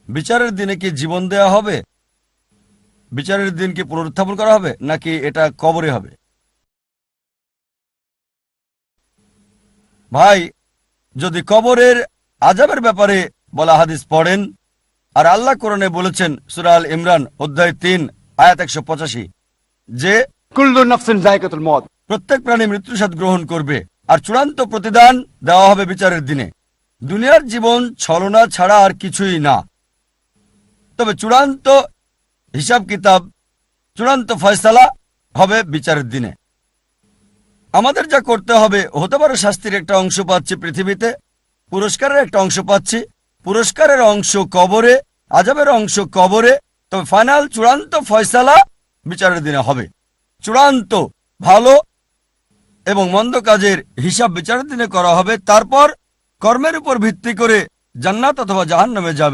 বিচারের দিনে কি জীবন দেয়া হবে? বিচারের দিন কি পুনরুত্থাপন করা হবে, নাকি এটা কবরে হবে? ভাই, যদি কবরের আযাবের ব্যাপারে বলা হাদিস পড়েন, আর আল্লাহ কোরআনে বলেছেন সূরা আল ইমরান অধ্যায় 3 আয়াত 185 যে কুল্লু নাফসিন যায়কাতুল মউত, প্রত্যেক প্রাণী মৃত্যুর স্বাদ গ্রহণ করবে, আর চূড়ান্ত প্রতিদান দেওয়া হবে বিচারের দিনে। দুনিয়ার জীবন ছলনা ছাড়া আর কিছুই না। তবে চূড়ান্ত হিসাব কিতাব, চূড়ান্ত ফয়সালা হবে বিচারের দিনে। আমাদের যা করতে হবে, হতে পারে শাস্তির একটা অংশ পাচ্ছি পৃথিবীতে, পুরস্কারের একটা অংশ পাচ্ছি, পুরস্কারের অংশ কবরে, আযাবের অংশ কবরে, তবে ফাইনাল চূড়ান্ত ফয়সালা বিচারের দিনে হবে। চূড়ান্ত ভালো এবং মন্দ কাজের হিসাব বিচারের দিনে করা হবে। তারপর কর্মের উপর ভিত্তি করে জান্নাত অথবা জাহান্নামে যাবে।